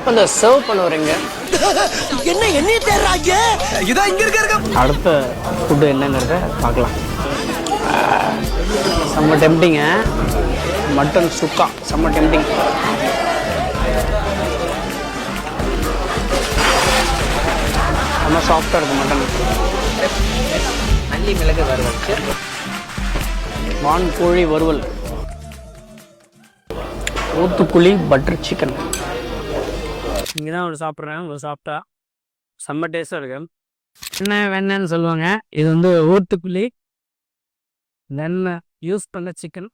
அந்த சர்வ் பண்ண வரீங்க என்ன தேடுறாங்க? இதான் இங்க இருக்க. அடுத்த ஃபுட்டு என்னங்கிறத பார்க்கலாம். செம்ம டெம்டிங்க. மட்டன் சுக்கா செம்ம டெம்டிங். செம்ம சாஃப்டாக இருக்கும் மட்டன். நல்லி மிளகு வறுவல், வான் கோழி வறுவல், ஊத்துக்குழி பட்டர் சிக்கன். இங்கே தான் ஒரு சாப்பிட்றேன். ஒரு சாப்பிட்டா செம்ம டேஸ்ட்டாக இருக்கு. என்ன வெண்ணன்னு சொல்லுவாங்க. இது வந்து ஊத்துக்குழி வெண்ணெய் யூஸ் பண்ண சிக்கன்.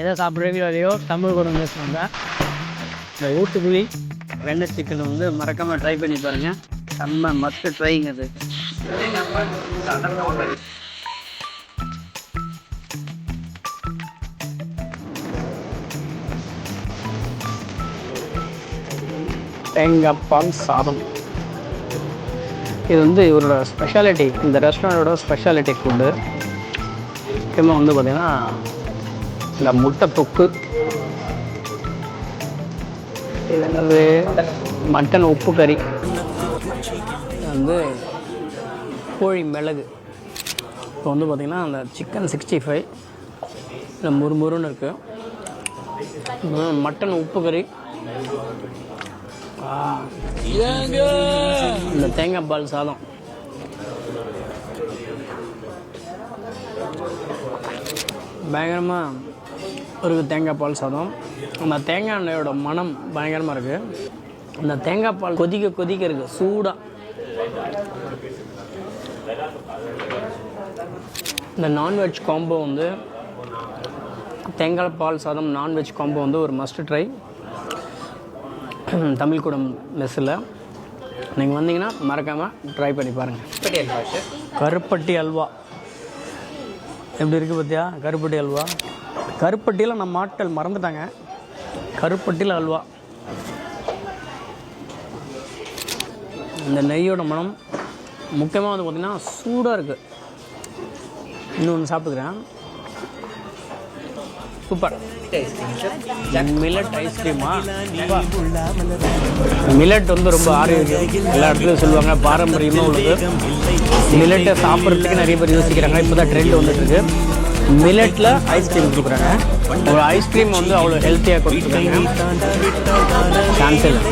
எதை சாப்பிட்றீங்களோ அதையோ தமிழ் கூட பேசுவாங்க. இந்த ஊத்துக்குழி வெண்ணெய் சிக்கன் வந்து மறக்காமல் ட்ரை பண்ணி பாருங்கள். செம்ம மஸ்ட் ட்ரைங்க அது. தேங்காய் பால் சாதம். இது வந்து இவரோட ஸ்பெஷாலிட்டி. இந்த ரெஸ்டாரண்ட்டோட ஸ்பெஷாலிட்டி ஃபுட்டு முக்கியமாக வந்து பார்த்திங்கன்னா இந்த முட்டை தொக்கு. இது என்னது? மட்டன் உப்பு கறி. வந்து கோழி மிளகு. இப்போ வந்து பார்த்திங்கன்னா அந்த சிக்கன் 65 இல்லை முறுமுறுன்னு இருக்குது. மட்டன் உப்பு கறி, இந்த தேங்காய் பால் சாதம். பயங்கரமாக இருக்குது தேங்காய் பால் சாதம். அந்த தேங்காய் எண்ணெயோட மனம் பயங்கரமாக இருக்குது. அந்த தேங்காய் பால் கொதிக்க கொதிக்க இருக்குது சூடாக. இந்த நான்வெஜ் காம்போ வந்து தேங்காய் பால் சாதம் நான்வெஜ் காம்போ வந்து ஒரு மஸ்ட் ட்ரை. தமிழ் கூடம் மெஸ்ஸில் நீங்கள் வந்தீங்கன்னா மறக்காமல் ட்ரை பண்ணி பாருங்கள். கருப்பட்டி அல்வா எப்படி இருக்குது பார்த்தியா? கருப்பட்டி அல்வா. கருப்பட்டியில் நம்ம ஆட்கள் மறந்துட்டாங்க. கருப்பட்டியில் அல்வா. இந்த நெய்யோட மனம் முக்கியமாக வந்து பார்த்திங்கன்னா சூடாக இருக்குது. இன்னொன்று சாப்பிட்டுக்கிறேன். சூப்பர். மில்லட் ஐஸ்கிரீமா? மில்லட் வந்து ரொம்ப ஆரோக்கியம். எல்லா இடத்துலையும் சொல்லுவாங்க பாரம்பரியமாக உள்ளது. மில்லட்டை சாப்பிட்றதுக்கு நிறைய பேர் யோசிக்கிறாங்க. இப்போ தான் ட்ரெண்ட் வந்துட்டுருக்கு. மில்லட்டில் ஐஸ்கிரீம் கொடுக்குறாங்க. ஒரு ஐஸ்கிரீம் வந்து அவ்வளோ ஹெல்த்தியாக கொடுத்துருக்காங்க. சான்ஸ் இல்லை.